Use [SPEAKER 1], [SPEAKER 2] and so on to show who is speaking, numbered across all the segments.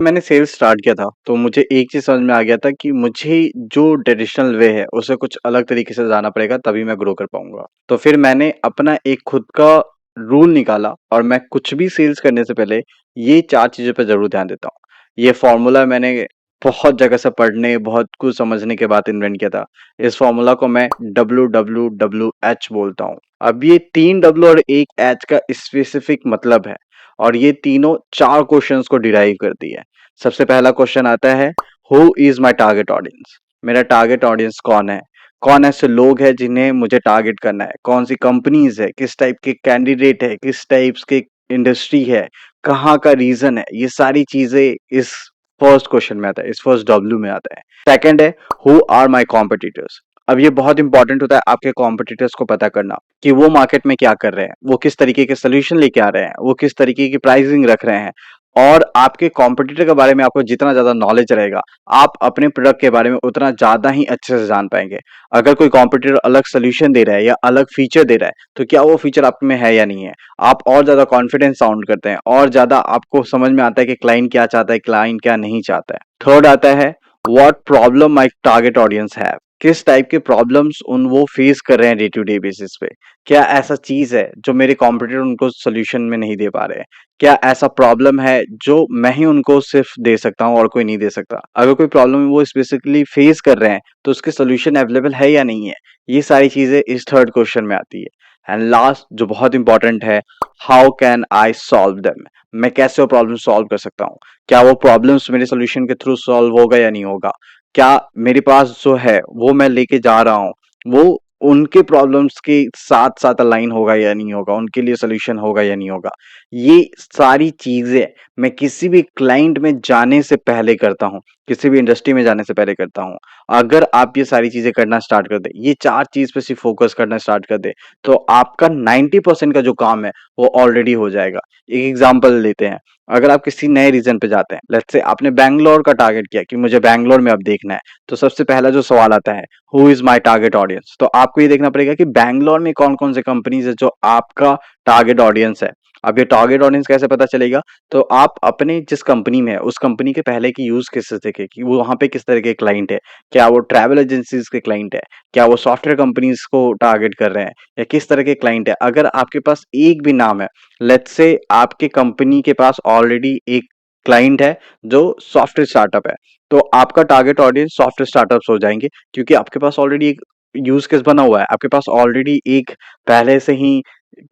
[SPEAKER 1] मैंने sales start किया था, तो मुझे एक चीज़ समझ में आ गया था कि मुझे जो ट्रेडिशनल वे है, उसे कुछ अलग तरीके से जाना पड़ेगा तभी मैं ग्रो कर पाऊँगा। तो फिर मैंने अपना एक खुद का रूल निकाला और मैं कुछ भी सेल्स करने से पहले ये 4 चीज़ों पे ज़रूर ध्यान देता हूँ। ये फ़ॉर्मूला मैंने बहुत जगह से पढ़ने, बहुत कुछ समझने के बाद इन्वेंट किया था। इस फ़ॉर्मूला को मैं WWWH बोलता हूँ। अब ये 3 W और 1 H का स्पेसिफिक मतलब है और ये तीनों 4 क्वेश्चंस को डिराइव करती है। सबसे पहला क्वेश्चन आता है, who is my target audience. मेरा टारगेट ऑडियंस कौन है, कौन ऐसे लोग हैं जिन्हें मुझे टारगेट करना है, कौन सी कंपनीज है, किस टाइप के कैंडिडेट है, किस टाइप्स के इंडस्ट्री है, कहाँ का रीजन है। ये सारी चीजें इस फर्स्ट क्वेश्चन में आता है, इस फर्स्ट डब्ल्यू में आता है। सेकंड है, हु आर माई कॉम्पिटिटर्स। अब ये बहुत इंपॉर्टेंट होता है आपके कॉम्पिटिटर्स को पता करना कि वो मार्केट में क्या कर रहे हैं, वो किस तरीके के सोल्यूशन लेके आ रहे हैं, वो किस तरीके की प्राइसिंग रख रहे हैं। और आपके कॉम्पिटिटर के बारे में आपको जितना ज्यादा नॉलेज रहेगा, आप अपने प्रोडक्ट के बारे में उतना ज्यादा ही अच्छे से जान पाएंगे। अगर कोई कॉम्पिटिटर अलग सोल्यूशन दे रहा है या अलग फीचर दे रहा है, तो क्या वो फीचर आप में है या नहीं है। आप और ज्यादा कॉन्फिडेंस साउंड करते हैं और ज्यादा आपको समझ में आता है कि क्लाइंट क्या चाहता है, क्लाइंट क्या नहीं चाहता है। थर्ड आता है, what problem my target audience have. किस टाइप के प्रॉब्लम्स वो फेस कर रहे हैं डे टू डे बेसिस पे। क्या ऐसा चीज है जो मेरे कॉम्पिटिटर उनको सोल्यूशन में नहीं दे पा रहे हैं। क्या ऐसा प्रॉब्लम है जो मैं ही उनको सिर्फ दे सकता हूँ और कोई नहीं दे सकता। अगर कोई प्रॉब्लम वो स्पेसिफिकली फेस कर रहे हैं तो उसके सोल्यूशन अवेलेबल है या नहीं है। ये सारी चीजें इस थर्ड क्वेश्चन में आती है। एंड लास्ट जो बहुत इंपॉर्टेंट है, how can I solve them. मैं कैसे वो प्रॉब्लम सॉल्व कर सकता हूँ। क्या वो प्रॉब्लम्स मेरे सोल्यूशन के थ्रू सॉल्व होगा या नहीं होगा। क्या मेरे पास जो है वो मैं लेके जा रहा हूँ, वो उनके प्रॉब्लम्स के साथ साथ अलाइन होगा या नहीं होगा, उनके लिए सोल्यूशन होगा या नहीं होगा। ये सारी चीजें मैं किसी भी क्लाइंट में जाने से पहले करता हूँ, किसी भी इंडस्ट्री में जाने से पहले करता हूँ। अगर आप ये सारी चीजें करना स्टार्ट कर दे, ये 4 चीज पे सिर्फ फोकस करना स्टार्ट कर दे, तो आपका 90% का जो काम है वो ऑलरेडी हो जाएगा। एक एग्जांपल लेते हैं, अगर आप किसी नए रीजन पे जाते हैं, लेट्स से आपने बैंगलोर का टारगेट किया कि मुझे बैंगलोर में अब देखना है, तो सबसे पहला जो सवाल आता है, who is my target audience. तो आपको ये देखना पड़ेगा कि बैंगलोर में कौन कौन से कंपनीज है जो आपका टारगेट ऑडियंस है। अब ये टारगेट ऑडियंस कैसे पता चलेगा, तो आप अपने जिस कंपनी में है उस कंपनी के पहले की यूज केसेस देखें कि वो वहां पे किस तरह के क्लाइंट है। क्या वो ट्रैवल एजेंसीज के क्लाइंट है, क्या वो सॉफ्टवेयर कंपनीज को टारगेट कर रहे हैं, या किस तरह के क्लाइंट है। अगर आपके पास एक भी नाम है, लेट्स से आपके कंपनी के पास ऑलरेडी एक क्लाइंट है जो सॉफ्टवेयर स्टार्टअप है, तो आपका टारगेट ऑडियंस सॉफ्टवेयर स्टार्टअप्स हो जाएंगे, क्योंकि आपके पास ऑलरेडी एक यूज केस बना हुआ है, आपके पास ऑलरेडी एक पहले से ही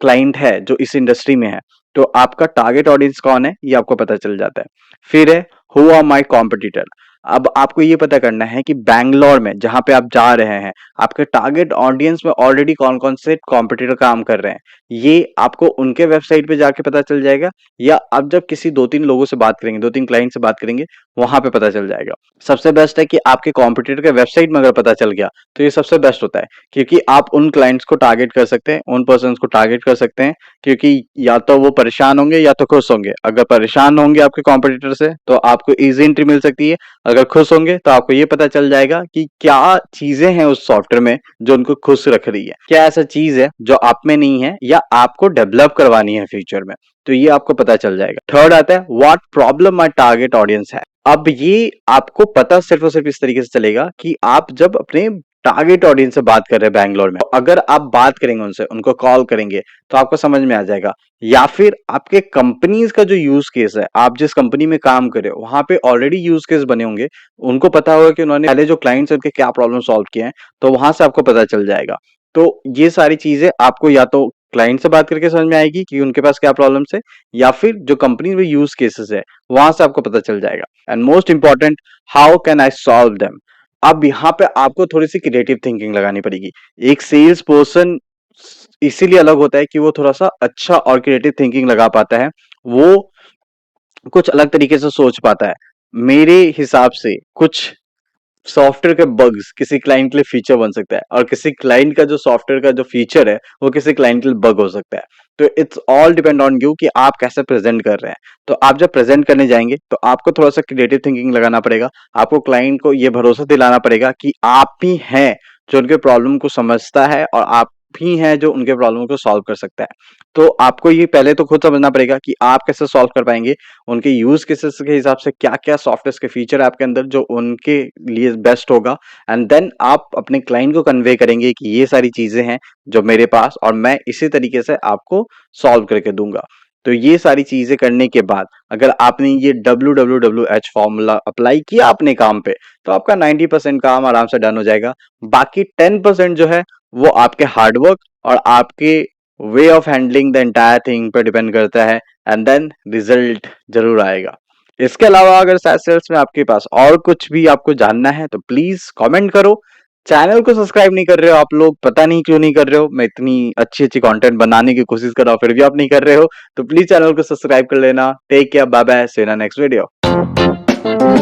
[SPEAKER 1] क्लाइंट है जो इस इंडस्ट्री में है। तो आपका टारगेट ऑडियंस कौन है ये आपको पता चल जाता है। फिर है, हु आर माई कॉम्पिटिटर। अब आपको ये पता करना है कि बैंगलोर में जहां पे आप जा रहे हैं, आपके टारगेट ऑडियंस में ऑलरेडी कौन कौन से कॉम्पिटिटर काम कर रहे हैं। ये आपको उनके वेबसाइट पे जाके पता चल जाएगा, या आप जब किसी 2-3 लोगों से बात करेंगे, 2-3 क्लाइंट से बात करेंगे, वहां पे पता चल जाएगा। सबसे बेस्ट है कि आपके कॉम्पिटिटर के वेबसाइट में अगर पता चल गया तो ये सबसे बेस्ट होता है, क्योंकि आप उन क्लाइंट्स को टारगेट कर सकते हैं, उन पर्सन को टारगेट कर सकते हैं, क्योंकि या तो वो परेशान होंगे या तो खुश होंगे। अगर परेशान होंगे आपके कॉम्पिटिटर से तो आपको इजी एंट्री मिल सकती है, अगर खुश होंगे तो आपको ये पता चल जाएगा कि क्या चीजें हैं उस सॉफ्टवेयर में जो उनको खुश रख रही है, क्या ऐसा चीज है जो आप में नहीं है या आपको डेवलप करवानी है फ्यूचर में, तो ये आपको पता चल जाएगा। थर्ड आता है, what problem my target audience है। अब ये आपको पता सिर्फ और सिर्फ इस तरीके से चलेगा कि आप जब अपने टारगेट ऑडियंस से बात कर रहे हैं बैंगलोर में, अगर आप बात करेंगे उनसे, उनको कॉल करेंगे, तो आपको समझ में आ जाएगा। या फिर आपके कंपनीज का जो यूज केस है, आप जिस कंपनी में काम कर रहे हो वहां पे ऑलरेडी यूज केस बने होंगे, उनको पता होगा कि उन्होंने पहले जो क्लाइंट्स उनके क्या प्रॉब्लम सॉल्व किए हैं, तो वहां से आपको पता चल जाएगा। तो ये सारी चीजें आपको या तो क्लाइंट से बात करके समझ में आएगी कि उनके पास क्या प्रॉब्लम्स है, या फिर जो कंपनी में यूज केसेस है वहां से आपको पता चल जाएगा। And most important, how can I solve them. अब यहाँ पे आपको थोड़ी सी क्रिएटिव थिंकिंग लगानी पड़ेगी। एक सेल्स पर्सन इसीलिए अलग होता है कि वो थोड़ा सा अच्छा और क्रिएटिव थिंकिंग लगा पाता है, वो कुछ अलग तरीके से सोच पाता है। मेरे हिसाब से कुछ सॉफ्टवेयर के बग्स किसी क्लाइंट के लिए फीचर बन सकता है, और किसी क्लाइंट का जो सॉफ्टवेयर का जो फीचर है वो किसी क्लाइंट के लिए बग हो सकता है। तो it's all depend on you कि आप कैसे प्रेजेंट कर रहे हैं। तो आप जब प्रेजेंट करने जाएंगे तो आपको थोड़ा सा क्रिएटिव थिंकिंग लगाना पड़ेगा। आपको क्लाइंट को ये भरोसा दिलाना पड़ेगा कि आप ही हैं जो उनके प्रॉब्लम को समझता है, और आप ही है जो उनके प्रॉब्लम को सॉल्व कर सकता है। तो आपको ये पहले तो खुद समझना पड़ेगा कि आप कैसे सॉल्व कर पाएंगे, उनके यूज केसेस के हिसाब से क्या क्या सॉफ्टवेयर के फीचर है आपके अंदर जो उनके लिए बेस्ट होगा, एंड देन आप अपने क्लाइंट को कन्वे करेंगे कि ये सारी चीजें हैं जो मेरे पास और मैं इसी तरीके से आपको सॉल्व करके दूंगा। तो ये सारी चीजें करने के बाद अगर आपने ये WWWH फॉर्मूला अप्लाई किया अपने काम पे, तो आपका 90% काम आराम से डन हो जाएगा। बाकी 10% जो है वो आपके हार्डवर्क और आपके way of handling the entire thing पर डिपेंड करता है, एंड देन रिजल्ट जरूर आएगा। इसके अलावा अगर SaaS सेल्स में आपके पास और कुछ भी आपको जानना है तो प्लीज कमेंट करो। चैनल को सब्सक्राइब नहीं कर रहे हो आप लोग, पता नहीं क्यों नहीं कर रहे हो। मैं इतनी अच्छी अच्छी कंटेंट बनाने की कोशिश कर रहा हूँ फिर भी आप नहीं कर रहे हो, तो प्लीज चैनल को सब्सक्राइब कर लेना। Take care, bye bye, see you in next video.